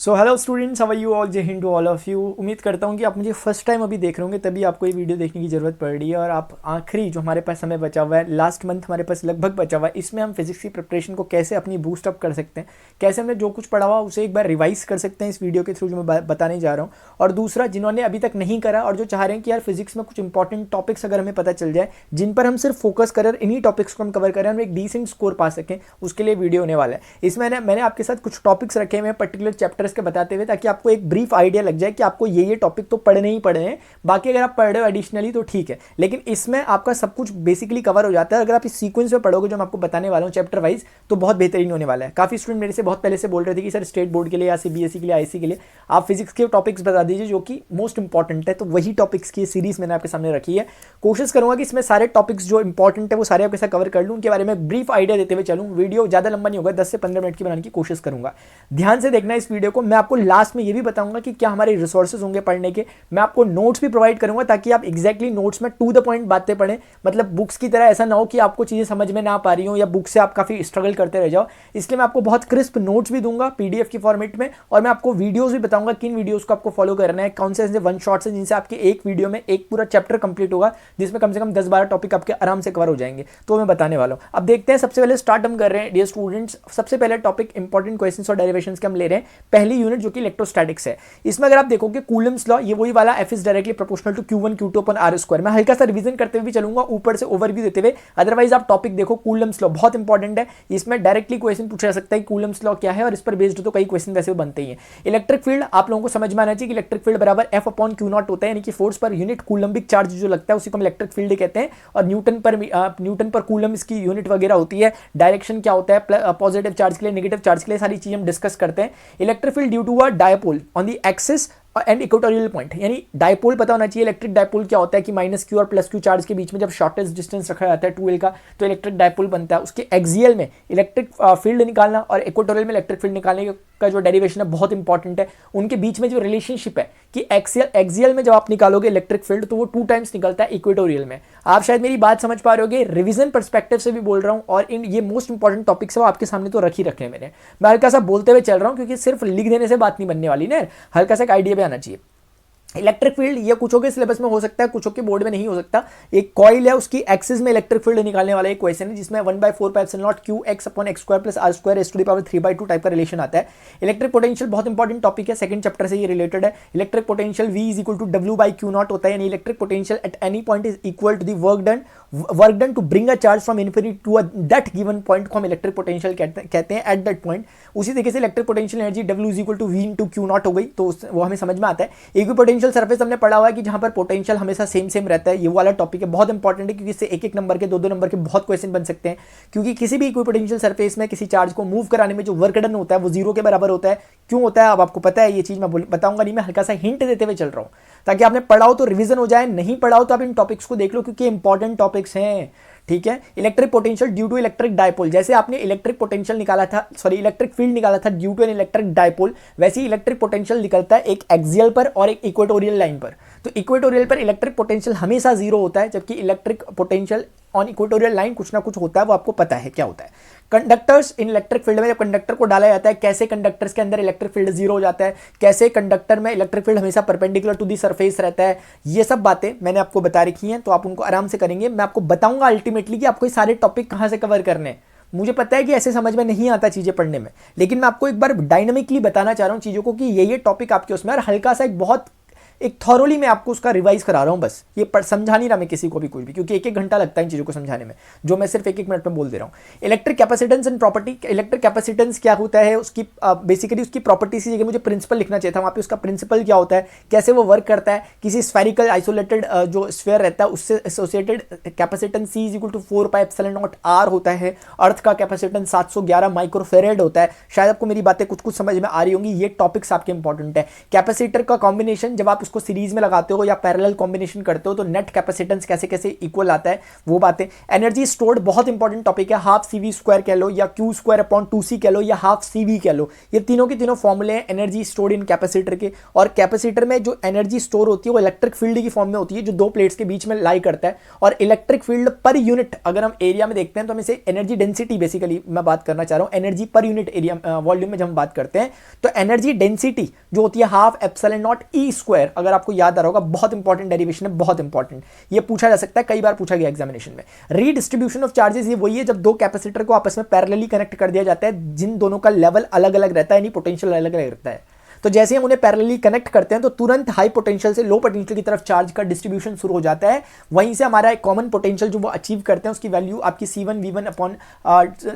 So hello students, how are you all? जय हिंद to all of you. उम्मीद करता हूँ कि आप मुझे फर्स्ट टाइम अभी देख रहे होंगे, तभी आपको ये वीडियो देखने की ज़रूरत पड़ रही है। और आप आखिरी जो हमारे पास समय बचा हुआ है, लास्ट मंथ हमारे पास लगभग बचा हुआ है, इसमें हम फिजिक्स की प्रिपरेशन को कैसे अपनी बूस्ट अप कर सकते हैं, कैसे हमने जो कुछ पढ़ा हुआ उसे एक बार रिवाइज कर सकते हैं इस वीडियो के थ्रू जो मैं बताने जा रहा हूँ। और दूसरा, जिन्होंने अभी तक नहीं करा और जो चाह रहे हैं कि यार फिजिक्स में कुछ इंपॉर्टेंट टॉपिक्स अगर हमें पता चल जाए जिन पर हम सिर्फ फोकस करें, इन्हीं टॉपिक्स को हम कवर करें, हम एक डिसेंट स्कोर पा सकें, उसके लिए वीडियो होने वाला है। इसमें मैंने आपके साथ कुछ टॉपिक्स रखे हुए हैं पर्टिकुलर चैप्टर्स के बताते हुए, ताकि आपको एक ब्रीफ आइडिया लग जाए कि आपको ये टॉपिक तो पढ़ने ही पढ़ने हैं। बाकी अगर आप पढ़ रहे हो एडिशनली तो ठीक है, लेकिन इसमें आपका सब कुछ बेसिकली कवर हो जाता है। अगर आप इस सीक्वेंस में पढ़ोगे जो मैं आपको बताने वाला हूँ चैप्टर वाइज, तो बहुत बेहतरीन होने वाला है। काफी स्टूडेंट मेरे से बहुत पहले से बोल रहे थे कि सर स्टेट बोर्ड के लिए या सीबीएसई के लिए, आईसी के लिए आप फिजिक्स के टॉपिक्स बता दीजिए जो कि मोस्ट इंपॉर्टेंट है। तो वही टॉपिक्स की सीरीज मैंने आपके सामने रखी है। कोशिश करूंगा कि इसमें सारे टॉपिक्स जो इंपॉर्टेंट है वो सारे आपके साथ कवर कर लूँ, उनके बारे में ब्रीफ आइडिया देते हुए चलूँ। वीडियो ज़्यादा लंबा नहीं होगा, 10 से 15 मिनट की बनाने की कोशिश करूंगा। ध्यान से देखना इस वीडियो को। मैं आपको लास्ट में ये भी बताऊंगा कि क्या हमारे रिसोर्सेज होंगे पढ़ने के। मैं आपको नोट्स भी प्रोवाइड करूंगा ताकि आप एग्जैक्टली नोट्स में टू द पॉइंट बातें पढ़ें। मतलब बुक्स की तरह ऐसा ना हो कि आपको चीज़ें समझ में ना पा रही हो या बुक से आप काफ़ी स्ट्रगल करते रह जाओ। इसलिए मैं आपको बहुत क्रिस्प नोट्स भी दूंगा पीडीएफ की फॉर्मेट में, और मैं आपको वीडियोस भी बताऊंगा किन वीडियोस को आपको फॉलो करना है, कौन से ऐसे वन शॉट्स हैं जिनसे आपके एक वीडियो में एक पूरा चैप्टर कंप्लीट होगा, जिसमें कम से कम 10-12 टॉपिक आपके आराम से कवर हो जाएंगे। तो मैं बताने वाला हूँ। अब देखते हैं, सबसे पहले स्टार्ट हम कर रहे हैं डियर स्टूडेंट्स। सबसे पहले टॉपिक इंपॉर्टेंट क्वेश्चंस और डेरिवेशंस के हम ले रहे हैं। पहली यूनिट जो कि इलेक्ट्रोस्टैटिक्स है। इसमें अगर आप देखोगे कूलम्स लॉ, ये वही वाला F is directly proportional to Q1 Q2 upon R square. मैं हल्का सा रिवीजन करते हुए भी चलूंगा, ऊपर से ओवरव्यू देते हुए। अदरवाइज आप टॉपिक देखो, कूलम्स लॉ बहुत इंपॉर्टेंट है। इसमें डायरेक्टली क्वेश्चन पूछा जा सकता है कि कूलम्स लॉ क्या है, और इस पर बेस्ड तो कई क्वेश्चन वैसे बनते ही हैं। इलेक्ट्रिक फील्ड आप लोगों को समझ में आना चाहिए कि इलेक्ट्रिक फील्ड बराबर F अपॉन Q0 होता है, यानी कि force per unit Coulombic charge जो लगता है उसी को हम इलेक्ट्रिक फील्ड कहते हैं। और न्यूटन पर कूलम इसकी यूनिट वगैरह होती है। डायरेक्शन क्या होता है पॉजिटिव चार्ज के लिए, नेगेटिव चार्ज के लिए, सारी चीजें हम डिस्कस करते हैं। Electric field due to a dipole on the axis and equatorial point, यानी डायपोल पता होना चाहिए। इलेक्ट्रिक डायपोल क्या होता है कि माइनस क्यू और प्लस क्यू चार्ज के बीच में जब शॉर्टेस्ट डिस्टेंस रखा जाता है 2L का, तो इलेक्ट्रिक डायपोल बनता है। उसके एक्सियल में इलेक्ट्रिक फील्ड निकालना और इक्वेटोरियल में इलेक्ट्रिक फील्ड निकालने का जो डेरिवेशन है बहुत इंपॉर्टेंट है। उनके बीच में जो रिलेशनशिप है कि एक्सियल में जब आप निकालोगे इलेक्ट्रिक फील्ड तो वो 2 टाइम्स निकलता है इक्वेटोरियल में। आप शायद मेरी बात समझ पा रहे होगे, रिवीजन पर्सपेक्टिव से भी बोल रहा हूं, और इन ये मोस्ट इंपॉर्टेंट टॉपिक्स है वो आपके सामने तो रख ही रखे हैं मैंने। मैं हल्का सा बोलते हुए चल रहा हूं क्योंकि सिर्फ लिख देने से बात नहीं बनने वाली ना, हल्का सा एक आइडिया भी आना चाहिए। इलेक्ट्रिक फील्ड ये कुछों के सिलेबस में हो सकता है, कुछों के बोर्ड में नहीं हो सकता। एक कॉइल है, उसकी एक्सिस में इलेक्ट्रिक फील्ड निकालने वाला एक क्वेश्चन है जिसमें 1/4πε0 Qx upon x square plus r square raised to the power 3/2 टाइप का रिलेशन आता है। इलेक्ट्रिक पोटेंशियल बहुत इंपॉर्टेंट टॉपिक है, सेकंड चैप्टर से ये रिलेटेड है। Electric potential V is equal to W/Q0 होता है, यानी electric potential at any point is equal to the work done to bring a charge from infinity to that given point को हम electric potential कहते हैं at that point. उसी तरीके से electric potential energy W is equal to V into Q0 हो गई, तो वो हमें समझ में आता है। इक्विपोटेंशियल सरफेस हमने पढ़ा कि जहां पर पोटेंशियल हमेशा सेम रहता है। ये वाला टॉपिक है, बहुत इंपॉर्टेंट है, क्योंकि इससे एक नंबर के, दो नंबर के बहुत क्वेश्चन बन सकते हैं। क्योंकि किसी भी इक्विपोटेंशियल सरफेस में किसी चार्ज को मूव कराने में जो वर्क डन होता है वो 0 के बराबर होता है। क्यों होता है अब आपको पता है, ये चीज मैं बताऊंगा नहीं, मैं हल्का सा हिंट देते हुए चल रहा हूं ताकि आपने पढ़ा हो तो रिवीजन हो जाए, नहीं पढ़ा हो तो आप इन टॉपिक्स को देख लो क्योंकि इंपॉर्टेंट टॉपिक्स हैं। ठीक है। Electric potential due to electric dipole, जैसे आपने इलेक्ट्रिक पोटेंशियल निकाला था, सॉरी इलेक्ट्रिक फील्ड निकाला था due to an electric dipole, वैसे ही इलेक्ट्रिक पोटेंशियल निकलता है एक एक्सियल पर और एक इक्वेटोरियल लाइन पर। तो इक्वेटोरियल पर इलेक्ट्रिक पोटेंशियल हमेशा 0 होता है, जबकि electric potential on equatorial line कुछ ना कुछ होता है, वो आपको पता है क्या होता है। कंडक्टर्स इन इलेक्ट्रिक फील्ड में जब कंडक्टर को डाला जाता है, कैसे कंडक्टर्स के अंदर इलेक्ट्रिक फील्ड 0 हो जाता है, कैसे कंडक्टर में इलेक्ट्रिक फील्ड हमेशा परपेंडिकुलर टू दी सरफेस रहता है, ये सब बातें मैंने आपको बता रखी हैं, तो आप उनको आराम से करेंगे। मैं आपको बताऊंगा अल्टीमेटली कि आपको ये सारे टॉपिक कहां से कवर करने हैं। मुझे पता है कि ऐसे समझ में नहीं आता चीजें पढ़ने में, लेकिन मैं आपको एक बार डायनामिकली बताना चाह रहा हूं चीजों को कि ये टॉपिक आपके उसमें, और हल्का सा एक थॉरोली मैं आपको उसका रिवाइज करा रहा हूं। बस ये समझा नहीं रहा मैं किसी को भी कुछ भी, क्योंकि 1-1 घंटा लगता है इन चीजों को समझाने में, जो मैं सिर्फ 1-1 मिनट में बोल दे रहा हूं। Electric capacitance and property. Electric capacitance क्या होता है, उसकी बेसिकली उसकी प्रॉपर्टी की जगह मुझे प्रिंसिपल लिखना चाहिए था, वहां पे उसका प्रिंसिपल क्या होता है, कैसे वो वर्क करता है। किसी स्फेरिकल आइसोलेटेड जो स्फीयर रहता है उससे associated capacitance C is equal to 4πε0 R होता है। अर्थ का कैपेसिटेंस 711 माइक्रोफेरेड होता है। शायद आपको मेरी बातें कुछ समझ में आ रही होंगी। ये टॉपिक्स आपके इंपॉर्टेंट है। कैपेसिटर का कॉम्बिनेशन, जब आप उसको उसको सीरीज में लगाते हो या पैरेलल कॉम्बिनेशन करते हो तो नेट कैपेसिटेंस कैसे कैसे इक्वल आता है वो बातें। एनर्जी स्टोर्ड बहुत इंपॉर्टेंट टॉपिक है, हाफ सी वी स्क्वायर कह लो या क्यू स्क्वायर अपॉन 2c कह लो या हाफ सी वी कह लो, ये तीनों के तीनों फॉर्मूले हैं एनर्जी स्टोर्ड इन कैपेसिटर के। और कैपेसिटर में जो एनर्जी स्टोर होती है वो इलेक्ट्रिक फील्ड की फॉर्म में होती है जो दो प्लेट्स के बीच में लाई करता है। और इलेक्ट्रिक फील्ड पर यूनिट अगर हम एरिया में देखते हैं तो हम इसे एनर्जी डेंसिटी बेसिकली मैं बात करना चाह रहा हूं, energy per unit area volume में जब हम बात करते हैं तो एनर्जी डेंसिटी जो होती है half epsilon not E square, अगर आपको याद आ रहा होगा बहुत इंपॉर्टेंट डेरिवेशन है, बहुत इंपॉर्टेंट, ये पूछा जा सकता है, कई बार पूछा गया एग्जामिनेशन में। रीडिस्ट्रीब्यूशन ऑफ चार्जेस ये वही है जब दो कैपेसिटर को आपस में पैरेलली कनेक्ट कर दिया जाता है जिन दोनों का लेवल अलग अलग रहता है, यानी पोटेंशियल अलग अलग रहता है। तो जैसे हम उन्हें पैरेलली कनेक्ट करते हैं तो तुरंत हाई पोटेंशियल से लो पोटेंशियल की तरफ चार्ज का डिस्ट्रीब्यूशन शुरू हो जाता है। वहीं से हमारा एक कॉमन पोटेंशियल जो वो अचीव करते हैं उसकी वैल्यू आपकी C1V1 upon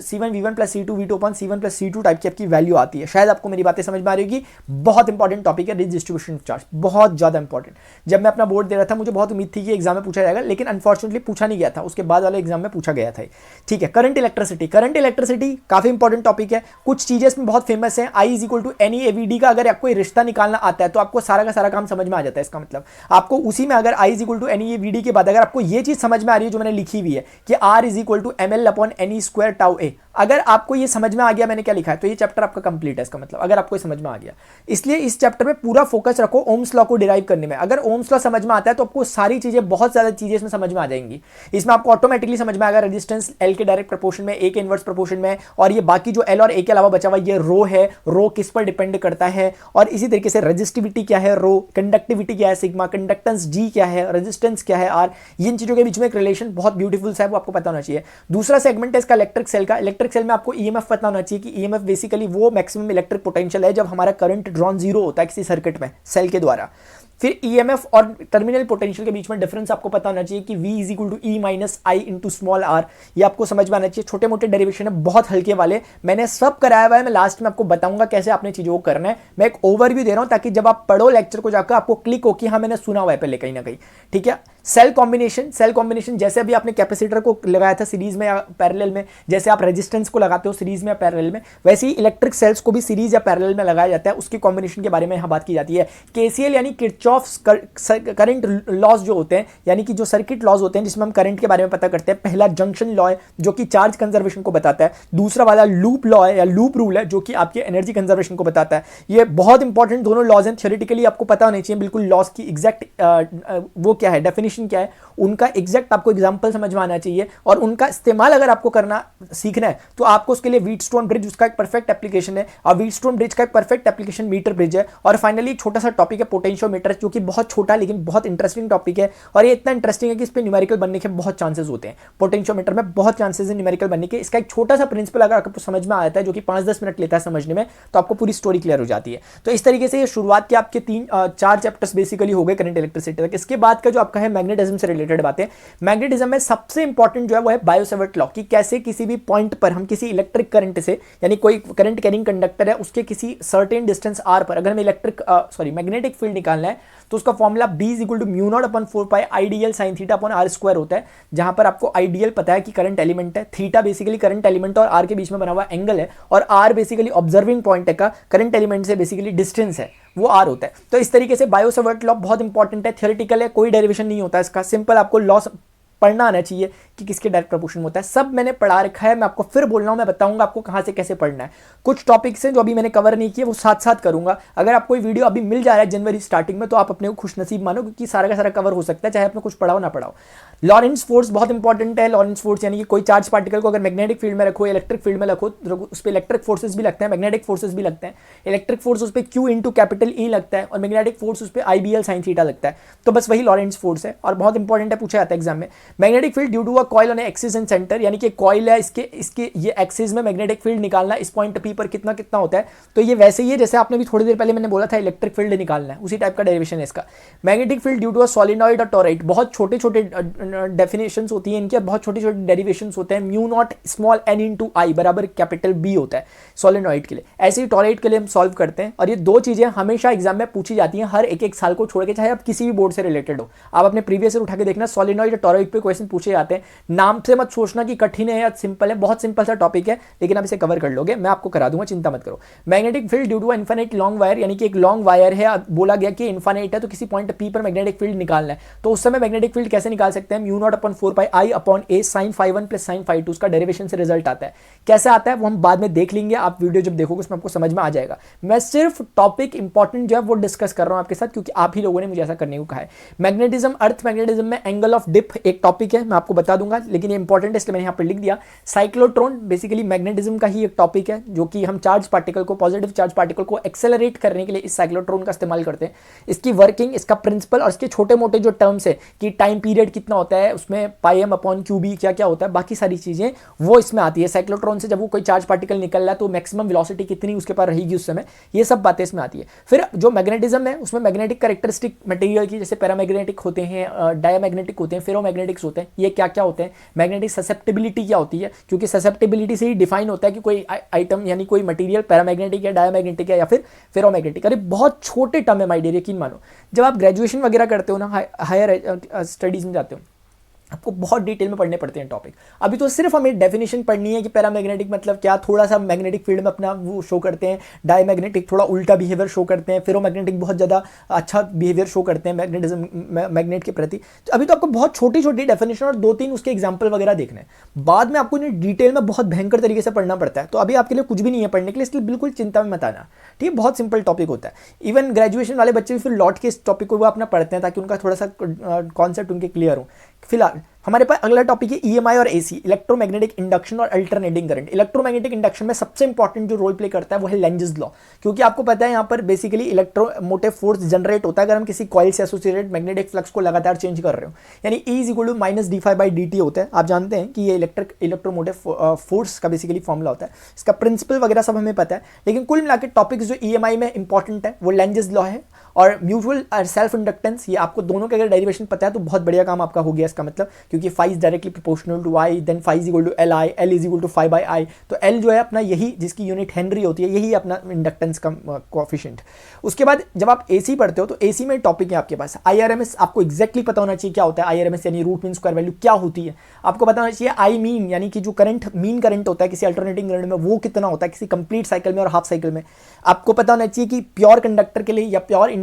C1V1 plus C2V2 upon C1 plus C2 type की आपकी वैल्यू आती है। शायद आपको मेरी बातें समझ में आ रही होगी। बहुत इंपॉर्टेंट टॉपिक है डिस्ट्रीब्यूशन ऑफ चार्ज, बहुत ज़्यादा इंपॉर्टेंट। जब मैं अपना बोर्ड दे रहा था मुझे बहुत उम्मीद थी कि एग्जाम में पूछा जाएगा, लेकिन अनफॉर्चुनेटली पूछा नहीं गया था, उसके बाद वाले एग्जाम में पूछा गया था। ठीक है, करंट इलेक्ट्रिसिटी काफी इंपॉर्टेंट टॉपिक है। कुछ चीजें इसमें बहुत फेमस है। I is equal to NE/AVD का अगर आपको रिश्ता निकालना आता है तो आपको सारा का सारा काम समझ में आ जाता है। इसका मतलब आपको उसी में अगर I is equal to NE/AVD के बाद अगर आपको ये चीज समझ में आ रही है जो मैंने लिखी हुई है कि R is equal to ML upon NE square tau A, अगर आपको ये समझ में आ गया मैंने क्या लिखा है तो ये चैप्टर आपका कंप्लीट है। इसका मतलब अगर आपको ये समझ में आ गया, इसलिए इस चैप्टर में पूरा फोकस रखो ओम्स लॉ को डिराइव करने में। अगर ओम्स लॉ समझ में आता है तो आपको सारी चीजें, बहुत ज्यादा चीजें इसमें समझ में आ जाएंगी। इसमें आपको ऑटोमेटिकली समझ में आएगा रेजिस्टेंस L के डायरेक्ट प्रोपोर्शन में, A के इनवर्स प्रोपोर्शन में, और ये बाकी जो L और A के अलावा बचा हुआ ये रो है, रो किस पर डिपेंड करता है, और इसी तरीके से रेजिस्टिविटी क्या है रो, कंडक्टिविटी क्या है सिग्मा, कंडक्टेंस G क्या है, रेजिस्टेंस क्या है R, इन चीजों के बीच में एक रिलेशन बहुत ब्यूटीफुल सा है, वो आपको पता होना चाहिए। दूसरा सेगमेंट है इसका इलेक्ट्रिक सेल का। इलेक्ट्रिक सेल में आपको EMF पता होना चाहिए कि EMF बेसिकली वो मैक्सिमम इलेक्ट्रिक पोटेंशियल है जब हमारा करंट ड्रॉन जीरो होता है किसी सर्किट में सेल के द्वारा। फिर EMF और टर्मिनल पोटेंशियल के बीच में डिफरेंस आपको पता होना चाहिए कि V is equal to E minus I into small r, ये आपको समझ में आना चाहिए। छोटे मोटे डेरिवेशन है बहुत हल्के वाले, मैंने सब कराया हुआ है, मैं लास्ट में आपको बताऊंगा कैसे आपने चीजों को करना है। मैं एक ओवरव्यू दे रहा हूं ताकि जब आप पढ़ो लेक्चर को जाकर आपको क्लिक हो कि हाँ मैंने सुना हुआ है पहले कहीं ना कहीं। ठीक है, सेल कॉम्बिनेशन जैसे अभी आपने कैपेसिटर को लगाया था सीरीज में या पैरेलल में, जैसे आप रेजिस्टेंस को लगाते हो सीरीज में या पैरेलल में, वैसे ही इलेक्ट्रिक सेल्स को भी सीरीज या पैरेलल में लगाया जाता है। उसकी कॉम्बिनेशन के बारे में यहाँ बात की जाती है। KCL यानी किरचॉफ्स करंट लॉज जो होते हैं, यानी कि जो सर्किट लॉज होते हैं जिसमें हम करंट के बारे में पता करते हैं। पहला जंक्शन लॉ है जो कि चार्ज कंजर्वेशन को बताता है, दूसरा वाला लूप लॉ है या लूप रूल है जो कि आपके एनर्जी कंजर्वेशन को बताता है। ये बहुत इंपॉर्टेंट दोनों लॉज हैं, थ्योरेटिकली आपको पता होना चाहिए बिल्कुल लॉज की एग्जैक्ट वो क्या है, डेफिनेशन क्या है, उनका एग्जैक्ट आपको एग्जांपल समझ में आना चाहिए, और उनका इस्तेमाल अगर आपको करना सीखना है तो आपको उसके लिए व्हीटस्टोन ब्रिज उसका एक परफेक्ट एप्लीकेशन है, और व्हीटस्टोन ब्रिज का एक परफेक्ट एप्लीकेशन मीटर ब्रिज है। और फाइनली एक छोटा सा टॉपिक है पोटेंशियोमीटर, जो कि बहुत छोटा लेकिन बहुत इंटरेस्टिंग टॉपिक है, और ये इतना इंटरेस्टिंग है कि इस पे न्यूमेरिकल बनने के बहुत चांसेस होते हैं। पोटेंशियोमीटर में बहुत चांसेस है न्यूमेरिकल बनने के। इसका एक छोटा सा प्रिंसिपल अगर आपको समझ में आता है जो कि 5-10 मिनट लेता है समझने में, तो आपको पूरी स्टोरी क्लियर हो जाती है। तो इस तरीके से ये शुरुआत के आपके 3-4 चैप्टर्स बेसिकली हो गए करंट इलेक्ट्रिसिटी तक। इसके बाद का जो आपका है मैग्नेटिज्म से रिलेटेड बातें। मैग्नेटिज्म में सबसे इंपॉर्टेंट जो है वो है बायो-सैवर्ट लॉ, कि कैसे किसी भी पॉइंट पर हम किसी इलेक्ट्रिक करंट से, यानी कोई करंट कैरिंग कंडक्टर है उसके किसी सर्टेन डिस्टेंस r पर अगर हमें मैग्नेटिक फील्ड निकालना है तो उसका formula B is equal to mu not upon 4 pi IDL sin theta upon r square होता है, जहां पर आपको IDL पता है कि करंट एलिमेंट है, थीटा बेसिकली करंट एलिमेंट और r के बीच में बना हुआ एंगल है, और r बेसिकली ऑब्जर्विंग पॉइंट का करंट एलिमेंट से बेसिकली डिस्टेंस है, वो r होता है। तो इस तरीके से बायो-सैवर्ट लॉ बहुत इंपॉर्टेंट है, थ्योरेटिकल है, कोई डेरिवेशन नहीं होता इसका, सिंपल आपको लॉ पढ़ना आना चाहिए कि किसके डायरेक्ट प्रोपोर्शन होता है। सब मैंने पढ़ा रखा है, मैं आपको फिर बोल रहा हूं, मैं बताऊंगा आपको कहां से कैसे पढ़ना है। कुछ टॉपिक्स हैं जो अभी मैंने कवर नहीं किए, वो साथ साथ करूंगा। अगर आपको ये वीडियो अभी मिल जा रहा है जनवरी स्टार्टिंग में तो आप अपने को खुश नसीब मानो, क्योंकि सारा का सारा कवर हो सकता है चाहे आपने कुछ पढ़ाओ ना पढ़ाओ। लॉरेंट्ज फोर्स बहुत इंपॉर्टेंट है। लॉरेंट्ज फोर्स यानी कि कोई चार्ज पार्टिकल को अगर मैग्नेटिक फील्ड में रखो, इलेक्ट्रिक फील्ड में रखो, उस पर इलेक्ट्रिक फोर्सेस भी लगते हैं, मैग्नेटिक फोर्सेस भी लगते हैं। इलेक्ट्रिक फोर्स उस पर Q इंटू कैपिटल E लगता है, और मैग्नेटिक फोर्स उस पर IBL sin थीटा लगता है। तो बस वही लॉरेंट्ज फोर्स है, और बहुत इंपॉर्टेंट है, पूछा जाता है एग्जाम में। Magnetic field due to a coil on axis and centre, यानी कि कॉइल है, इसके ये एक्सिस में मैग्नेटिक फील्ड निकालना, इस पॉइंट P पर कितना कितना होता है। तो ये वैसे ही है जैसे आपने भी थोड़ी देर पहले मैंने बोला था इलेक्ट्रिक फील्ड निकालना है, उसी टाइप का डेरिवेशन है इसका। Magnetic field due to a solenoid और टॉरॉइड, बहुत छोटे छोटे डेफिनेशंस होती हैं इनके, बहुत छोटे छोटे डेरिवेशंस होते हैं। Mu not small n into I बराबर कैपिटल B होता है सोलेनॉइड के लिए, ऐसे ही टॉरॉइड के लिए हम सॉल्व करते हैं। और ये दो चीजें हमेशा एग्जाम में पूछी जाती हैं हर एक साल को छोड़ के, चाहे आप किसी भी बोर्ड से रिलेटेड हो। आप अपने प्रीवियस ईयर उठा के देखना, सोलेनॉइड और टॉरॉइड पे क्वेश्चन पूछे जाते हैं। नाम से मत सोचना कि कठिन है या सिंपल है, बहुत सिंपल सा टॉपिक है, लेकिन आप इसे कवर कर लोगे, मैं आपको करा दूंगा, चिंता मत करो। Magnetic field due to infinite long wire, यानी कि एक लॉन्ग वायर है, बोला गया कि इनफाइनाइट है, तो किसी पॉइंट पी पर मैग्नेटिक फील्ड निकालना है, तो उस समय मैग्नेटिक फील्ड कैसे निकाल सकते हैं, mu not upon 4 pi I upon a sine phi 1 plus sine phi 2, उसका डेरिवेशन से रिजल्ट आता है। कैसे आता है वो हम बाद में देख लेंगे, आप वीडियो जब देखोगे उसमें आपको समझ में आ जाएगा। मैं सिर्फ टॉपिक इंपॉर्टेंट जो है वो डिस्कस कर रहा हूं आपके साथ, क्योंकि आप ही लोगों ने मुझे ऐसा करने को कहा है। मैग्नेटिज्म, अर्थ मैग्नेटिज्म में एंगल ऑफ डिप एक टॉपिक है, मैं आपको बता दूंगा, लेकिन ये इंपॉर्टेंट है इसलिए मैंने यहां पर लिख दिया। साइक्लोट्रॉन बेसिकली मैग्नेटिज्म का ही एक टॉपिक है, जो कि हम चार्ज पार्टिकल को, पॉजिटिव चार्ज पार्टिकल को एक्सेलरेट करने के लिए इस साइक्लोट्रॉन का इस्तेमाल करते हैं। इसकी वर्किंग, इसका प्रिंसिपल और इसके छोटे मोटे जो टर्म्स है कि टाइम पीरियड कितना होता है, उसमें पाई एम अपॉन क्यू बी क्या क्या होता है, बाकी सारी चीजें वो इसमें आती है। साइक्लोट्रॉन से जब वो कोई चार्ज पार्टिकल निकल रहा है तो मैक्सिमम वेलोसिटी कितनी उसके पास रहेगी उस समय, ये सब बातें इसमें आती है। फिर जो मैग्नेटिज्म है उसमें मैग्नेटिक कैरेक्टरिस्टिक मटेरियल की, जैसे पैरामैग्नेटिक होते हैं, डायमैग्नेटिक होते हैं, फेरोमैग्नेटिक्स होते हैं, ये क्या क्या होते हैं, मैग्नेटिक ससेप्टिबिलिटी क्या होती है, क्योंकि ससेप्टिबिलिटी से ही डिफाइन होता है कि कोई आइटम यानी कोई मटेरियल पैरामैग्नेटिक है, डायमैग्नेटिक है या फिर फेरोमैग्नेटिक। अरे बहुत छोटे टर्म है माय डियर, यकीन मानो। जब आप ग्रेजुएशन वगैरह करते हो ना, हायर स्टडीज में जाते हो, आपको बहुत डिटेल में पढ़ने पड़ते हैं टॉपिक। अभी तो सिर्फ हमें डेफिनेशन पढ़नी है कि पैरामैग्नेटिक मतलब क्या, थोड़ा सा मैग्नेटिक फील्ड में अपना वो शो करते हैं, डायमैग्नेटिक थोड़ा उल्टा बिहेवियर शो करते हैं, फेरोमैग्नेटिक बहुत ज़्यादा अच्छा बिहेवियर शो करते हैं मैग्नेटिज्म, मैग्नेट के प्रति। तो अभी तो आपको बहुत छोटी छोटी डेफिनेशन और 2-3 उसके एग्जाम्पल वगैरह देखने हैं, बाद में आपको इन्हें डिटेल में बहुत भयंकर तरीके से पढ़ना पड़ता है। तो अभी आपके लिए कुछ भी नहीं है पढ़ने के लिए, इसलिए बिल्कुल चिंता में मत आना, ठीक है। बहुत सिंपल टॉपिक होता है। इवन ग्रेजुएशन वाले बच्चे भी फिर लौट के इस टॉपिक को वो अपना पढ़ते हैं, ताकि उनका थोड़ा सा कॉन्सेप्ट उनके क्लियर हो। फिलहाल हमारे पास अगला टॉपिक है ईएमआई और एसी, इलेक्ट्रोमैग्नेटिक इंडक्शन और अल्टरनेटिंग करंट। इलेक्ट्रोमैग्नेटिक इंडक्शन में सबसे इंपॉर्टेंट जो रोल प्ले करता है वो है लेंजेस लॉ, क्योंकि आपको पता है यहाँ पर बेसिकली इलेक्ट्रोमोटिव फोर्स जनरेट होता है अगर हम किसी कॉइल से एसोसिएटेड मैग्नेटिक फ्लक्स को लगातार चेंज कर रहे हो, यानी E is equal to minus d phi by d t होता है। आप जानते हैं कि ये इलेक्ट्रोमोटिव फोर्स का बेसिकली फॉर्मूला होता है, इसका प्रिंसिपल वगैरह सब हमें पता है। लेकिन कुल मिलाकर टॉपिक्स जो ईएमआई में इंपॉर्टेंट है वो लेंजेस लॉ है और म्यूचुअल सेल्फ इंडक्टेंस। ये आपको दोनों के अगर डेरिवेशन पता है तो बहुत बढ़िया काम आपका हो गया इसका मतलब, क्योंकि phi is directly proportional to I, then phi is equal to L I, L is equal to phi by I. तो एल जो है अपना यही, जिसकी यूनिट हेनरी होती है, यही अपना इंडक्टेंस का कोएफिशिएंट। उसके बाद जब आप एसी पढ़ते हो तो एसी में टॉपिक है आपके पास आईआरएमएस, आपको एक्जैक्टली पता होना चाहिए क्या होता है आईआरएमएस, यानी रूट मीन स्क्वायर वैल्यू क्या होती है। आपको पता होना चाहिए आई मीन, यानी कि जो करंट मीन करंट होता है किसी अल्टरनेटिंग करंट में वो कितना होता है किसी कंप्लीट साइकिल में और हाफ साइकिल में। आपको पता होना चाहिए कि प्योर कंडक्टर के लिए या प्योर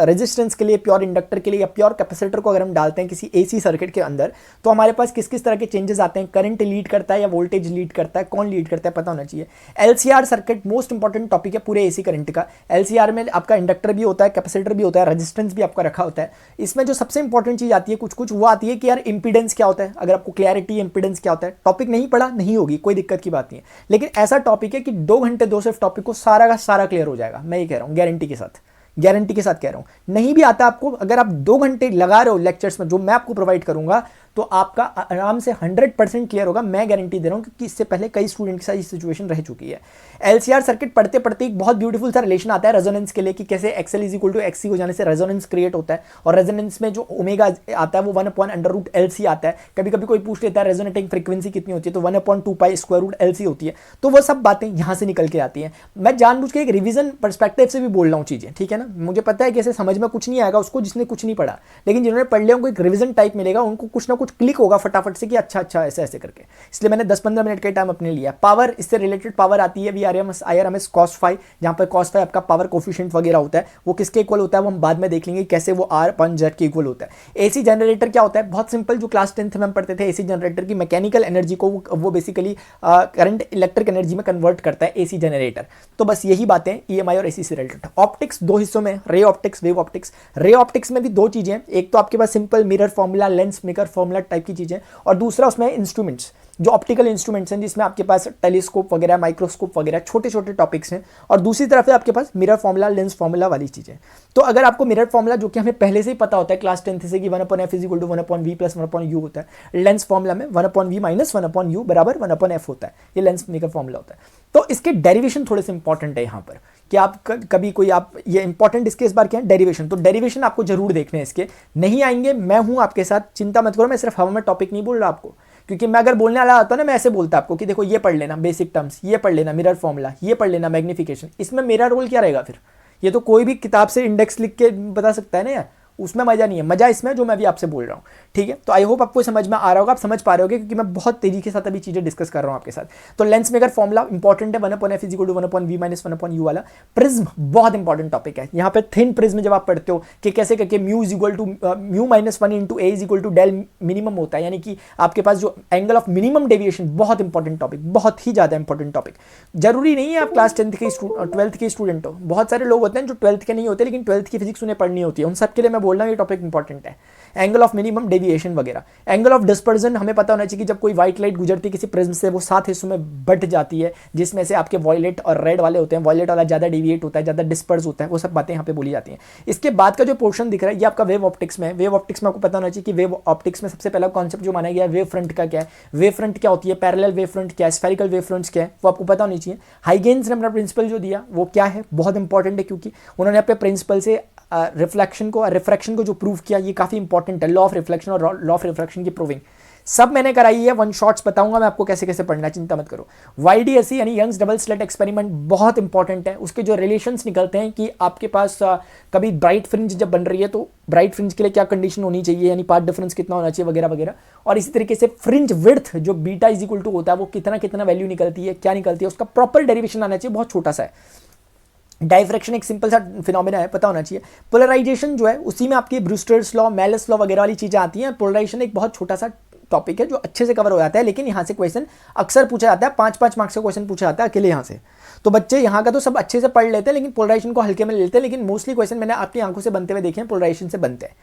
रेजिस्टेंस के लिए, प्योर इंडक्टर के लिए या प्योर कैपेसिटर को अगर हम डालते हैं किसी एसी सर्किट के अंदर तो हमारे पास किस किस तरह के चेंजेस आते हैं, करंट लीड करता है या वोल्टेज लीड करता है, कौन लीड करता है पता होना चाहिए। LCR circuit most important topic है पूरे एसी करंट का। एलसीआर में आपका इंडक्टर भी होता है, कैपेसिटर भी होता है, रेजिस्टेंस भी आपका रखा होता है। इसमें जो सबसे इंपॉर्टेंट चीज आती है कुछ वो आती है कि यार इंपीडेंस क्या होता है। अगर आपको क्लैरिटी इंपीडेंस क्या होता है, टॉपिक नहीं पढ़ा नहीं होगी, कोई दिक्कत की बात नहीं है, लेकिन ऐसा टॉपिक है कि 2 घंटे 2 सिर्फ टॉपिक को सारा का सारा क्लियर हो जाएगा। मैं ये कह रहा हूँ गारंटी के साथ, गारंटी के साथ कह रहा हूं। नहीं भी आता आपको, अगर आप 2 घंटे लगा रहे हो लेक्चर्स में जो मैं आपको प्रोवाइड करूंगा तो आपका आराम से 100% क्लियर होगा, मैं गारंटी दे रहा हूं, क्योंकि इससे पहले कई स्टूडेंट के साथ ये सिचुएशन रह चुकी है। एलसीआर सर्किट पढ़ते पढ़ते एक बहुत ब्यूटीफुल सा रिलेशन आता है रेजोनेंस के लिए कि कैसे XL is equal to XC हो जाने से रेजोनेंस क्रिएट होता है, और रेजोनेंस में जो ओमेगा आता है वो 1/√LC आता है। कभी कभी कोई पूछ लेता है रेजोनेटिंग फ्रीक्वेंसी कितनी होती है, तो 1/2π√LC होती है। तो वो सब बातें यहां से निकल के आती हैं। मैं जानबूझ के एक रिवीजन पर्सपेक्टिव से भी बोल रहा हूं चीजें, ठीक है ना। मुझे पता है कि ऐसे समझ में कुछ नहीं आएगा उसको जिसने कुछ नहीं पढ़ा, लेकिन जिन्होंने पढ़ लिया उनको एक रिवीजन टाइप मिलेगा, उनको कुछ ना कुछ क्लिक होगा फटाफट से कि अच्छा अच्छा ऐसे ऐसे करके। इसलिए मैंने 10-15 मिनट का टाइम अपने लिया। पावर, इससे रिलेटेड पावर आती है वीआरएमएस आईआरएमएस कॉस फाई, जहां पर कॉस फाई आपका पावर कोफिशिएंट वगैरह होता है, वो किसके इक्वल होता है वो हम बाद में देख लेंगे कैसे वो R/Z के इक्वल होता है। एसी जनरेटर क्या होता है, बहुत सिंपल, जो क्लास 10th में हम पढ़ते थे, एसी जनरेटर की मैकेनिकल एनर्जी को वो बेसिकली करंट इलेक्ट्रिक एनर्जी में कन्वर्ट करता है एसी जनरेटर। तो बस यही बातें ईएमआई और एसी से रिलेटेड। ऑप्टिक्स 2 हिस्सों में, ray optics, wave optics. Ray optics में भी 2 चीजें, एक तो आपके पास simple mirror formula, lens maker formula type की चीजें, और दूसरा उसमें इंस्ट्रूमेंट्स, जो ऑप्टिकल इंस्ट्रूमेंट्स हैं जिसमें आपके पास टेलीस्कोप वगैरह, माइक्रोस्कोप वगैरह छोटे छोटे टॉपिक्स हैं, और दूसरी तरफ है आपके पास मिरर फॉर्मूला, लेंस फॉर्मूला वाली चीजें। तो अगर आपको मिरर फॉर्मूला, जो कि हमें पहले से ही पता होता है क्लास 10th से कि 1/f is equal to 1/v plus 1/u होता है, लेंस फॉर्मूला में 1/v माइनस 1/u बराबर 1/f होता है, ये लेंस मेकर फॉर्मूला होता है। तो इसके डेरिवेशन थोड़े से इंपॉर्टेंट है यहाँ पर कि आप कभी कोई आप ये इंपॉर्टेंट इसके इस बार क्या है डेरिवेशन, तो डेरिवेशन आपको जरूर देखने हैं, इसके नहीं आएंगे मैं हूं आपके साथ, चिंता मत करो। मैं सिर्फ हवा में टॉपिक नहीं बोल रहा आपको, क्योंकि मैं अगर बोलने वाला आता ना, मैं ऐसे बोलता आपको कि देखो ये पढ़ लेना बेसिक टर्म्स, ये पढ़ लेना मिरर फॉर्मूला, ये पढ़ लेना मैग्निफिकेशन। इसमें मेरा रोल क्या रहेगा फिर, ये तो कोई भी किताब से इंडेक्स लिख के बता सकता है ना यार, उसमें मजा नहीं है, मजा इसमें जो मैं भी आपसे बोल रहा हूँ, ठीक है। तो आई होप आपको समझ में आ रहा होगा, आप समझ पा रहे होगे, क्योंकि मैं बहुत तेजी के साथ अभी चीजें डिस्कस कर रहा हूँ आपके साथ। तो लेंस मेकर फॉर्मुला इंपॉर्टेंट है, 1/f = 1/v - 1/u वाला। प्रिज्म बहुत इंपॉर्टेंट टॉपिक है। यहाँ पे थिन प्रिज्म जब आप पढ़ते हो कि कैसे करके म्यू - 1 × a = डेल मिनिमम होता है, यानी कि आपके पास जो एंगल ऑफ मिनिमम डेविएशन, बहुत इंपॉर्टेंट टॉपिक, बहुत ही ज्यादा इंपॉर्टेंट टॉपिक। जरूरी नहीं है आप क्लास 10th के 12th के स्टूडेंट हो, बहुत सारे लोग होते हैं जो 12th के नहीं होते लेकिन 12th की फिजिक्स उन्हें पढ़नी होती है, उन सब के लिए मैं बोल रहा हूँ ये टॉपिक इंपॉर्टेंट है। एंगल ऑफ मिनिमम डेविएशन वगैरह, एंगल ऑफ डिस्पर्जन हमें पता होना चाहिए कि जब कोई व्हाइट लाइट गुजरती है किसी प्रिज्म से, वो 7 हिस्सों में बट जाती है, जिसमें से आपके वॉयलेट और रेड वाले होते हैं। वॉयलेट वाला ज्यादा डेविएट होता है, ज्यादा डिस्पर्स होता है, वो सब बातें यहाँ पे बोली जाती हैं। इसके बाद का जो पोर्शन दिख रहा है ये आपका वेव ऑप्टिक्स में है। वेव ऑप्टिक्स में आपको पता होना चाहिए कि वेव ऑप्टिक्स में सबसे पहला कॉन्सेप्ट जो माना गया है वेव फ्रंट का क्या है, वेव फ्रंट क्या होती है, पैरेलल वेव फ्रंट क्या है, स्फेरिकल वेव फ्रंट्स क्या है, वो आपको पता होनी चाहिए। हाइगेन्स ने अपना प्रिंसिपल जो दिया वो क्या है, बहुत इंपॉर्टेंट है, क्योंकि उन्होंने अपने प्रिंसिपल से रिफ्लेक्शन को और रिफ्रैक्शन को जो प्रूव किया, ये काफी इंपॉर्टेंट है। लॉ ऑफ रिफ्लेक्शन और लॉ ऑफ रिफ्रैक्शन की प्रूविंग सब मैंने कराई है, वन शॉट्स बताऊंगा मैं आपको कैसे कैसे पढ़ना, चिंता मत करो। YDSE यानी यंग्स डबल स्लिट एक्सपेरिमेंट बहुत इंपॉर्टेंट है। उसके जो रिलेशंस निकलते हैं कि आपके पास कभी ब्राइट फ्रिंज जब बन रही है तो ब्राइट फ्रिंज के लिए क्या कंडीशन होनी चाहिए, यानी पाथ डिफरेंस कितना होना चाहिए वगैरह वगैरह। और इसी तरीके से फ्रिंज विड्थ जो बीटा = होता है वो कितना कितना वैल्यू निकलती है, क्या निकलती है, उसका प्रॉपर डेरिवेशन आना चाहिए, बहुत छोटा सा है। डाइफ्रैक्शन एक सिंपल सा फिनोमेना है, पता होना चाहिए। पोलराइजेशन जो है उसी में आपकी ब्रूस्टर्स लॉ, मेलस लॉ वगैरह वाली चीजें आती हैं। पोलराइजेशन एक बहुत छोटा सा टॉपिक है जो अच्छे से कवर हो जाता है, लेकिन यहाँ से क्वेश्चन अक्सर पूछा जाता है, 5-5 मार्क्स का क्वेश्चन पूछा जाता है अकेले यहाँ से। तो बच्चे यहाँ का तो सब अच्छे से पढ़ लेते हैं लेकिन पोलराइजेशन को हल्के में ले लेते हैं, लेकिन मोस्टली क्वेश्चन मैंने आपकी आंखों से बनते हुए देखे हैं, पोलराइजेशन से बनते हैं।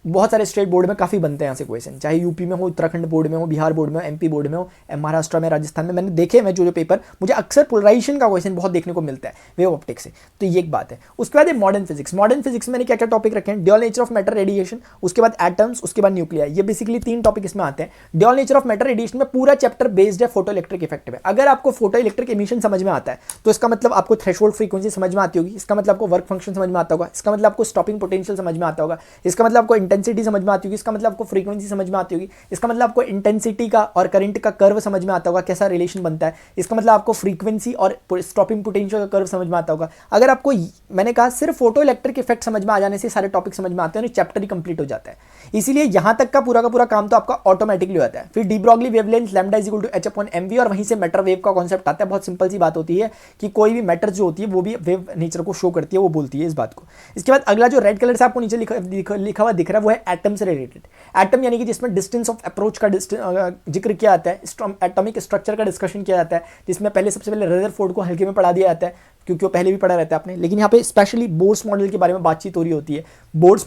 बहुत सारे स्टेट बोर्ड में काफी बनते हैं यहाँ से क्वेश्चन, चाहे यूपी में हो, उत्तराखंड बोर्ड में हो, बिहार बोर्ड में हो, MP बोर्ड में हो, महाराष्ट्र में, राजस्थान में, मैंने देखे हैं जो पेपर, मुझे अक्सर पोलराइजेशन का क्वेश्चन बहुत देखने को मिलता है वेव ऑप्टिक्स से। तो ये एक बात है। उसके बाद मॉडर्न फिजिक्स, मॉडर्न फिजिक्स में मैंने क्या क्या टॉपिक रखे हैं, dual nature of matter radiation, उसके बाद एटम्स, उसके बाद न्यूक्लियर, ये बेसिकली 3 टॉपिक इसमें आते हैं। Dual nature of matter radiation में पूरा चैप्टर बेस्ड है फोटो इलेक्ट्रिक इफेक्ट पे। अगर आपको फोटो इलेक्ट्रिक एमिशन समझ में आता है तो इसका मतलब आपको थ्रेशोल्ड फ्रीक्वेंसी समझ में आती होगी, इसका मतलब आपको वर्क फंक्शन समझ में आता होगा, इसका मतलब आपको स्टॉपिंग पोटेंशियल समझ में आता होगा, इसका मतलब आपको इंटेंसिटी समझ में आती होगी, इसका मतलब आपको फ्रीक्वेंसी समझ में आती होगी, इसका मतलब आपको इंटेंसिटी का और करंट का कर्व समझ में आता होगा, कैसा रिलेशन बनता है, इसका मतलब आपको फ्रीक्वेंसी और स्टॉपिंग पोटेंशियल का कर्व समझ में आता होगा। अगर आपको, मैंने कहा सिर्फ फोटो इलेक्ट्रिक इफेक्ट समझ में आ जाने से सारे टॉपिक समझ में आते हैं और चैप्टर ही कंप्लीट हो जाता है। इसीलिए यहां तक का पूरा काम तो आपका ऑटोमेटिकली हो जाता है। फिर de Broglie wavelength lambda = h/mv और वहीं से मैटर वेव का कॉन्सेप्ट आता है। बहुत सिंपल सी बात होती है कि कोई भी मैटर जो होती है वो भी वेव नेचर को शो करती है, वो बोलती है इस बात को। इसके बाद अगला जो रेड कलर से आपको नीचे लिखा हुआ दिख रहा है वो है एटम से रिलेटेड। एटम यानी कि जिसमें डिस्टेंस ऑफ अप्रोच का जिक्र किया जाता है, एटॉमिक स्ट्रक्चर का डिस्कशन किया जाता है, जिसमें पहले सबसे पहले रदरफोर्ड को हल्के में पढ़ा दिया जाता है क्योंकि वो पहले भी पढ़ा रहता है आपने, लेकिन यहाँ पे स्पेशली बोर्स मॉडल के बारे में बातचीत हो रही होती है। बोर्स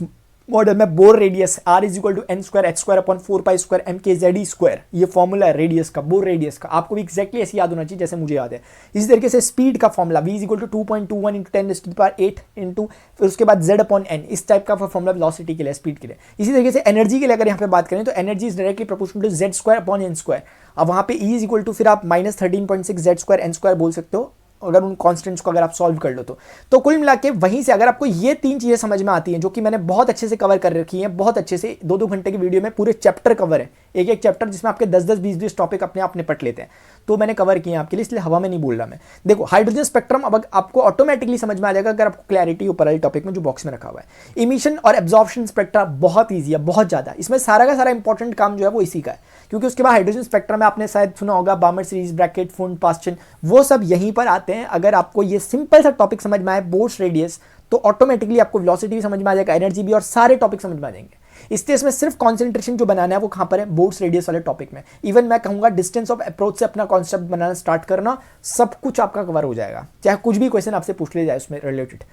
मॉडल में bore radius R = n²h²/4π² mkze², ये फॉर्मूला है रेडियस का, बोर रेडियस का, आपको भी एक्जैक्टली ऐसे याद होना चाहिए जैसे मुझे याद है। इसी तरीके से स्पीड का फॉर्मूला V = 2.21 × 10⁸ फिर उसके बाद Z/n, इस टाइप का फॉर्मूला वेलोसिटी के लिए, स्पीड के लिए। इसी तरीके से एनर्जी के लिए अगर यहाँ पे बात करें तो energy is directly proportional to Z²/n²। अब वहाँ पे E = फिर आप -13.6 Z²n² बोल सकते हो अगर उन कॉन्स्टेंट्स को अगर आप सॉल्व कर लो तो कुल मिला के वहीं से अगर आपको ये 3 चीजें समझ में आती हैं जो कि मैंने बहुत अच्छे से कवर कर रखी हैं, बहुत अच्छे से 2-2 घंटे की वीडियो में पूरे चैप्टर कवर है, एक चैप्टर जिसमें आपके 10-10 20-20 टॉपिक अपने आप निपट लेते हैं, तो मैंने कवर किए हैं आपके लिए, इसलिए हवा में नहीं बोल रहा मैं। देखो हाइड्रोजन स्पेक्ट्रम अब आपको ऑटोमेटिकली समझ में आ जाएगा अगर आपको क्लैरिटी ऊपर वाले टॉपिक में जो बॉक्स में रखा हुआ है। इमिशन और एब्जॉर्प्शन स्पेक्ट्रा बहुत ईजी है, बहुत ज्यादा, इसमें सारा का सारा इंपॉर्टेंट काम जो है वो इसी का है, क्योंकि उसके बाद हाइड्रोजन स्पेक्ट्रम में आपने शायद सुना होगा बामर सीरीज, ब्रैकेट, फुंड, पास्चन, वो सब यहीं पर आते हैं। अगर आपको ये सिंपल सा टॉपिक समझ में आए, बोर्स रेडियस, तो ऑटोमेटिकली आपको वेलोसिटी भी समझ में आ जाएगा, एनर्जी भी, और सारे टॉपिक समझ में आ जाएंगे। इसलिए इसमें सिर्फ कॉन्सेंट्रेशन जो बनाना है वो कहां पर है, बोर्स रेडियस वाले टॉपिक में। इवन मैं कहूंगा डिस्टेंस ऑफ अप्रोच से अपना कॉन्सेप्ट बनाना स्टार्ट करना, सब कुछ आपका कवर हो जाएगा, चाहे कुछ भी क्वेश्चन आपसे पूछ लिया जाए उसमें रिलेटेड।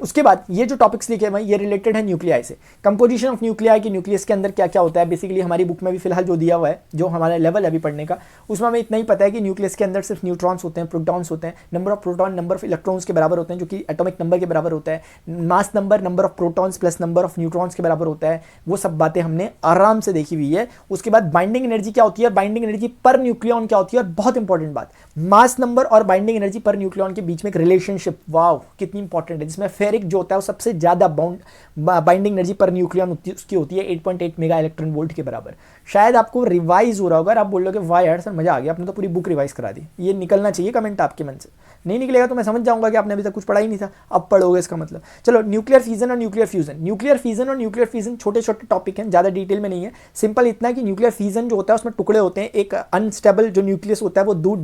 उसके बाद ये जो टॉपिक्स लिखे हुए हैं ये रिलेटेड है न्यूक्लियाई से। कंपोजिशन ऑफ न्यूक्लियाई की, न्यूक्लियस के अंदर क्या क्या होता है, बेसिकली हमारी बुक में भी फिलहाल जो दिया हुआ है, जो हमारा लेवल है अभी पढ़ने का, उसमें हमें इतना ही पता है कि न्यूक्लियस के अंदर सिर्फ न्यूट्रॉन्स होते हैं, प्रोटॉन्स होते हैं, number of proton number of electrons के बराबर होते हैं जो कि एटॉमिक नंबर के बराबर होता है, mass number of protons plus number of neutrons के बराबर होता है, वो सब बातें हमने आराम से देखी हुई है। उसके बाद बाइंडिंग एनर्जी क्या होती है, बाइंडिंग एनर्जी पर न्यूक्लियन क्या होती है, और बहुत इंपॉर्टेंट बात, मास नंबर और बाइंडिंग एनर्जी पर न्यूक्लियन के बीच में एक रिलेशनशिप, वाव कितनी इंपॉर्टेंट है, जिसमें फेरिक जो होता है वो सबसे ज़्यादा बाइंडिंग एनर्जी पर न्यूक्लियन उसकी होती है 8.8 मेगा इलेक्ट्रॉन वोल्ट के बराबर। शायद आपको रिवाइज हो रहा होगा, आप बोलोगे वाह यार सर मजा आ गया, आपने तो पूरी बुक रिवाइज करा दी। ये निकलना चाहिए कमेंट आपके मन से, नहीं निकलेगा तो मैं समझ जाऊंगा कि आपने अभी तक कुछ पढ़ा ही नहीं था, अब पढ़ोगे इसका मतलब। चलो, न्यूक्लियर फिजन और न्यूक्लियर फ्यूजन। न्यूक्लियर फिजन और न्यूक्लियर फ्यूजन छोटे छोटे टॉपिक हैं, ज़्यादा डिटेल में नहीं है। सिंपल इतना कि न्यूक्लियर फिजन जो होता है उसमें टुकड़े होते हैं, एक अनस्टेबल जो न्यूक्लियस होता है वो दो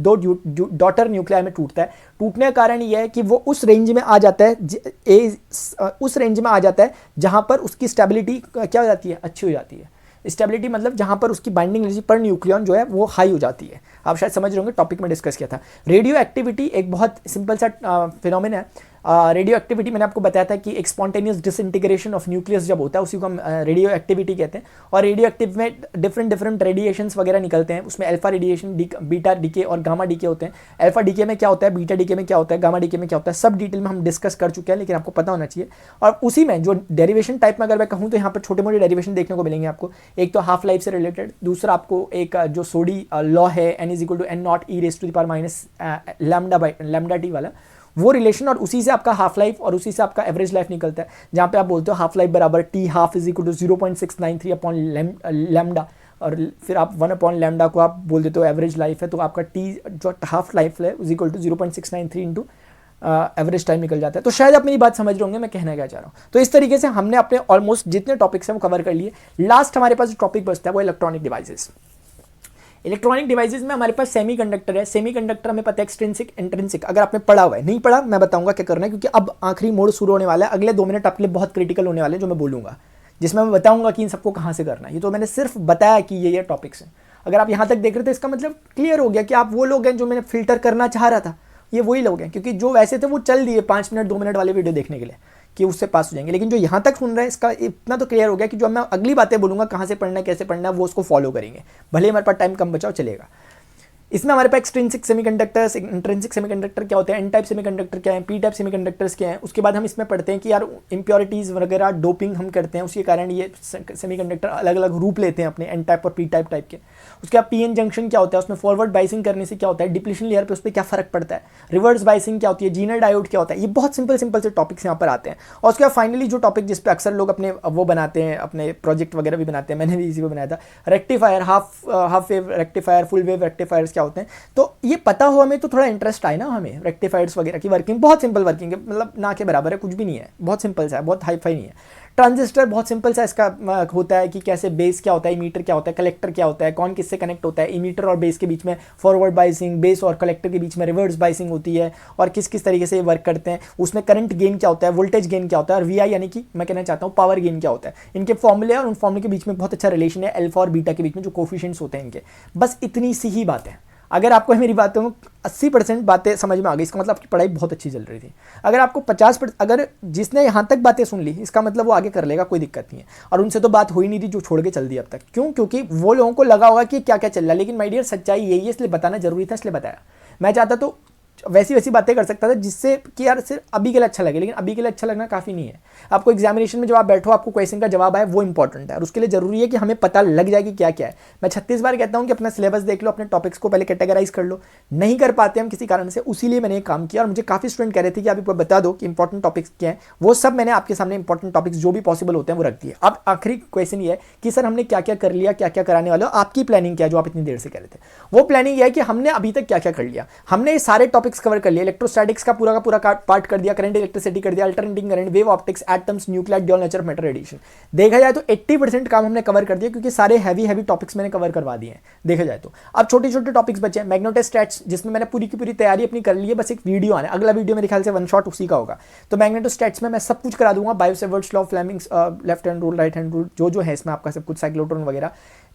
डॉटर न्यूक्लियाई में टूटता है। टूटने का कारण यह है कि वो उस रेंज में आ जाता है, उस रेंज में आ जाता है जहाँ पर उसकी स्टेबिलिटी क्या हो जाती है, अच्छी हो जाती है। स्टेबिलिटी मतलब जहाँ पर उसकी बाइंडिंग एनर्जी पर न्यूक्लियन जो है वो हाई हो जाती है। आप शायद समझ रहे होंगे, टॉपिक में डिस्कस किया था। रेडियो एक्टिविटी एक बहुत सिंपल सा फिनोमेना है। रेडियो एक्टिविटी मैंने आपको बताया था कि एक स्पॉन्टेनियस डिसइंटीग्रेशन ऑफ न्यूक्लियस जब होता है उसी को हम रेडियो एक्टिविटी कहते हैं। और रेडियो एक्टिव में डिफरेंट रेडिएशंस वगैरह निकलते हैं, उसमें अल्फा रेडिएशन, बीटा डीके और गामा डीके होते हैं। अल्फा डीके में क्या होता है, बीटा डीके में क्या होता है, गामा डीके में क्या होता है, सब डिटेल में हम डिस्कस कर चुके हैं, लेकिन आपको पता होना चाहिए। और उसी में जो डेरिवेशन टाइप में अगर मैं कहूँ तो यहाँ पर छोटे मोटे डेरिवेशन देखने को मिलेंगे आपको। एक तो हाफ लाइफ से रिलेटेड, दूसरा आपको एक जो सोडी लॉ है n=n0e⁻λ टी वाला वो रिलेशन, और उसी से आपका हाफ लाइफ और उसी से आपका एवरेज लाइफ निकलता है, जहाँ पे आप बोलते हो हाफ लाइफ बराबर टी हाफ =0.693 अपॉन लैम्डा, और फिर आप 1 अपॉन लैम्डा को आप बोल देते हो एवरेज लाइफ है, तो आपका टी जो हाफ लाइफ है =0.693 इंटू एवरेज टाइम निकल जाता है। तो शायद आप मेरी बात समझ रहे होंगे मैं कहना क्या चाह रहा हूँ। तो इस तरीके से हमने अपने ऑलमोस्ट जितने टॉपिक्स हैं वो कवर कर लिए। लास्ट हमारे पास जो टॉपिक बचता है वो इलेक्ट्रॉनिक डिवाइसेस। इलेक्ट्रॉनिक डिवाइसेस में हमारे पास सेमीकंडक्टर है। सेमीकंडक्टर हमें पता है एक्सट्रिंसिक इंट्रिंसिक, अगर आपने पढ़ा हुआ है, नहीं पढ़ा मैं बताऊंगा क्या करना है, क्योंकि अब आखिरी मोड शुरू होने वाला है। अगले 2 मिनट आपके लिए बहुत क्रिटिकल होने वाले हैं जो मैं बोलूंगा, जिसमें मैं बताऊंगा कि इन सबको कहाँ से करना है। ये तो मैंने सिर्फ बताया कि ये टॉपिक्स हैं। अगर आप यहाँ तक देख रहे थे इसका मतलब क्लियर हो गया कि आप वो लोग हैं जो मैंने फिल्टर करना चाह रहा था, ये वही लोग हैं, क्योंकि जो वैसे थे वो चल दिए 5 मिनट 2 मिनट वाले वीडियो देखने के लिए कि उससे पास हो जाएंगे, लेकिन जो यहाँ तक सुन रहे हैं इसका इतना तो क्लियर हो गया कि जो मैं अगली बातें बोलूँगा कहाँ से पढ़ना है कैसे पढ़ना है वो उसको फॉलो करेंगे, भले हमारे पास टाइम कम बचाओ चलेगा। इसमें हमारे पास एक्सट्रिंसिक सेमीकंडक्टर्स, इंट्रिंसिक सेमीकंडक्टर क्या होते हैं, एन टाइप सेमीकंडक्टर क्या है, पी टाइप सेमीकंडक्टर्स क्या है। उसके बाद हम इसमें पढ़ते हैं कि यार इम्प्योरिटीज़ वगैरह डोपिंग हम करते हैं, उसके कारण ये सेमीकंडक्टर अलग अलग रूप लेते हैं अपने एन टाइप और पी टाइप के। उसके बाद पीएन जंक्शन क्या होता है, उसमें फॉरवर्ड बाइसिंग करने से क्या होता है, डिप्लीशन लेयर पे उस पर क्या फर्क पड़ता है, रिवर्स बाइसिंग क्या होती है, जीनर डायोड क्या होता है। ये बहुत सिंपल से टॉपिक्स यहाँ पर आते हैं। और उसके बाद फाइनली जो टॉपिक जिस पे अक्सर लोग अपने वो बनाते हैं, अपने प्रोजेक्ट वगैरह भी बनाते हैं, मैंने भी इसी को बनाया था, rectifier, half wave rectifier, full wave rectifiers क्या होते हैं। तो ये पता हो हमें तो थोड़ा इंटरेस्ट आए ना हमें, रेक्टिफायर्स वगैरह की वर्किंग बहुत सिंपल वर्किंग है, मतलब ना के बराबर है, कुछ भी नहीं है, बहुत सिंपल सा है, बहुत हाई फाई नहीं है। ट्रांजिस्टर बहुत सिंपल सा इसका होता है कि कैसे बेस क्या होता है, इमीटर क्या होता है, कलेक्टर क्या होता है, कौन किससे कनेक्ट होता है, इमीटर और बेस के बीच में फॉरवर्ड बाइसिंग, बेस और कलेक्टर के बीच में रिवर्स बाइसिंग होती है, और किस किस तरीके से ये वर्क करते हैं, उसमें करंट गेन क्या होता है, वोल्टेज गेन क्या होता है, और वी आई यानी कि मैं कहना चाहता हूँ पावर गेन क्या होता है। इनके फॉर्मूले और उन फॉर्मूले के बीच में बहुत अच्छा रिलेशन है, अल्फा और बीटा के बीच में जो कोफिशिएंट्स होते हैं इनके। बस इतनी सी ही बात है। अगर आपको मेरी बातों में 80% बातें समझ में आ गई, इसका मतलब आपकी पढ़ाई बहुत अच्छी चल रही थी। अगर आपको 50%, अगर जिसने यहाँ तक बातें सुन ली इसका मतलब वो आगे कर लेगा, कोई दिक्कत नहीं है। और उनसे तो बात हो ही नहीं थी जो छोड़ के चल दी अब तक। क्यों? क्योंकि वो लोगों को लगा होगा कि क्या क्या चल रहा है, लेकिन माय डियर सच्चाई यही है, इसलिए बताना जरूरी था, इसलिए बताया। मैं चाहता तो वैसी बातें कर सकता था जिससे कि यार सिर्फ अभी के लिए अच्छा लगे, लेकिन अभी के लिए अच्छा लगना काफ़ी नहीं है। आपको एग्जामिनेशन में जब आप बैठो आपको क्वेश्चन का जवाब आए वो इंपॉर्टेंट है, और उसके लिए जरूरी है कि हमें पता लग जाए कि क्या क्या है। मैं 36 बार कहता हूँ कि अपना सिलेबस देख लो, अपने टॉपिक्स को पहले कैटेगराइज कर लो। नहीं कर पाते हम किसी कारण से, उसीलिए मैंने एक काम किया। और मुझे काफ़ी स्टूडेंट कह रहे थे कि आप बता दो कि इंपॉर्टेंट टॉपिक्स क्या है, वो सब मैंने आपके सामने इंपॉर्टेंट टॉपिक्स जो भी पॉसिबल होते हैं वो रख दिए। अब आखिरी क्वेश्चन ये है कि सर हमने क्या क्या कर लिया, क्या क्या कराने वाले हो, आपकी प्लानिंग क्या है जो आप इतनी देर से कह रहे थे। वो प्लानिंग ये है कि हमने अभी तक क्या क्या कर लिया। हमने ये सारे टॉपिक्स कवर कर लिए, इलेक्ट्रोस्टैटिक्स का पूरा पार्ट कर दिया, करंट इलेक्ट्रिसिटी कर दिया, alternating current, wave optics, atoms, nuclear, dual nature of matter, radiation. देखा जाए तो 80% काम हमने कवर कर दिया, क्योंकि सारे हैवी टॉपिक्स मैंने कवर करवा दिए हैं देखा जाए तो। अब छोटे छोटे टॉपिक्स बचे हैं, मैग्नेटोस्टैट्स जिसमें मैंने पूरी की पूरी तैयारी अपनी कर ली है, बस एक वीडियो आना, अगला वीडियो मेरे ख्याल से 1 शॉट उसी का होगा। तो मैग्नेटोस्टैट्स में मैं सब कुछ करा दूंगा, bio-Savart's law, Fleming's left hand rule, right hand rule, जो है इसमें आपका सब कुछ, साइक्लोट्रॉन वगैरह।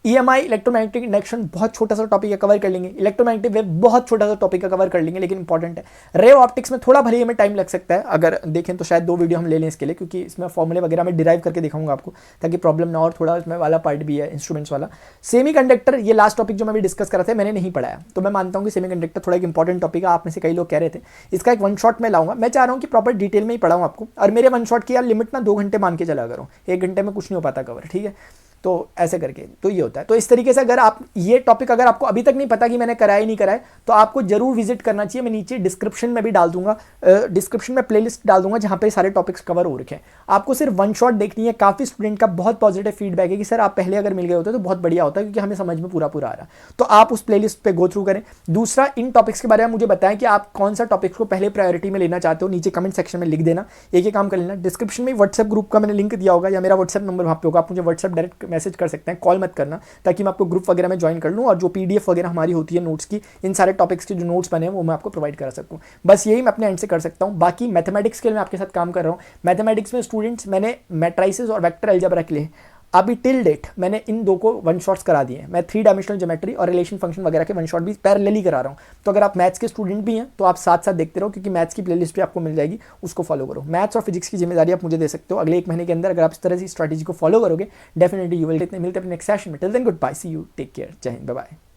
EMI इलेक्ट्रोमैग्नेटिक इंडक्शन बहुत छोटा सा टॉपिक है, कवर कर लेंगे। इलेक्ट्रोमैग्नेटिक वेव बहुत छोटा सा टॉपिक है, कवर कर लेंगे, लेकिन इंपॉर्टेंट है। रे ऑप्टिक्स में थोड़ा भले ही हमें टाइम लग सकता है, अगर देखें तो शायद 2 वीडियो हम ले लें इसके लिए, क्योंकि इसमें फॉर्मूले वगैरह मैं डिराइव करके दिखाऊंगा आपको, ताकि प्रॉब्लम ना, और थोड़ा इसमें वाला पार्ट भी है इंस्ट्रूमेंट्स वाला। सेमीकंडक्टर ये लास्ट टॉपिक जो मैं भी डिस्कस कर रहा था, मैंने नहीं पढ़ाया, तो मैं मानता हूँ कि सेमीकंडक्टर थोड़ा एक इंपॉर्टेंट टॉपिक है। आप में से कई लोग कह रहे थे इसका एक 1 शॉट में लाऊंगा। मैं चाह रहा हूँ कि प्रॉपर डिटेल में ही पढ़ाऊँ आपको, और मेरे 1 शॉट की यार लिमिट ना 2 घंटे मान के चला करूँ, 1 घंटे में कुछ नहीं हो पाता कवर, ठीक है। तो ऐसे करके तो ये होता है। तो इस तरीके से अगर आप ये टॉपिक अगर आपको अभी तक नहीं पता कि मैंने कराया ही नहीं कराया, तो आपको जरूर विजिट करना चाहिए। मैं नीचे डिस्क्रिप्शन में भी डाल दूंगा, डिस्क्रिप्शन में प्लेलिस्ट डाल दूंगा जहाँ पे सारे टॉपिक्स कवर हो रखे हैं। आपको सिर्फ वन शॉट देखनी है। काफ़ी स्टूडेंट का बहुत पॉजिटिव फीडबैक है कि सर आप पहले अगर मिल गए होते तो बहुत बढ़िया होता, क्योंकि हमें समझ में पूरा आ रहा। तो आप उस प्लेलिस्ट पे गो थ्रू करें। दूसरा, इन टॉपिक्स के बारे में मुझे बताएं कि आप कौन सा टॉपिक्स को पहले प्रायोरिटी में लेना चाहते हो, नीचे कमेंट सेक्शन में लिख देना। एक काम कर लेना, डिस्क्रिप्शन में व्हाट्सएप ग्रुप का मैंने लिंक दिया होगा या मेरा व्हाट्सएप नंबर वहाँ पे होगा, आप मुझे व्हाट्सएप डायरेक्ट मैसेज कर सकते हैं, कॉल मत करना, ताकि मैं आपको ग्रुप वगैरह में ज्वाइन कर लूँ और जो PDF वगैरह हमारी होती है नोट्स की, इन सारे टॉपिक्स के जो नोट्स बने हैं वो मैं आपको प्रोवाइड करा सकूँ। बस यही मैं अपने एंड से कर सकता हूँ। बाकी मैथमेटिक्स के लिए मैं आपके साथ काम कर रहा हूँ। मैथमेटिक्स में स्टूडेंट्स मैंने मैट्राइसिस और वेक्टर अलजेब्रा के लिए अभी टिल डेट मैंने इन दो को वन शॉट्स करा दिए हैं। मैं 3 डायमेंशनल ज्योमेट्री और रिलेशन फंक्शन वगैरह के वन शॉट भी पैरेलली करा रहा हूँ। तो अगर आप मैथ्स के स्टूडेंट भी हैं तो आप साथ साथ देखते रहो, क्योंकि मैथ्स की प्लेलिस्ट भी आपको मिल जाएगी, उसको फॉलो करो। मैथ्स और फिजिक्स की जिम्मेदारी आप मुझे दे सकते हो अगले 1 महीने के अंदर। अगर आप इस तरह से स्ट्रैटेजी को फॉलो करोगे, डेफिनेटली यू विल। मिलते हैं नेक्स्ट सेशन में। Till then good bye, see you, take care, जय हिंद, बाय बाय।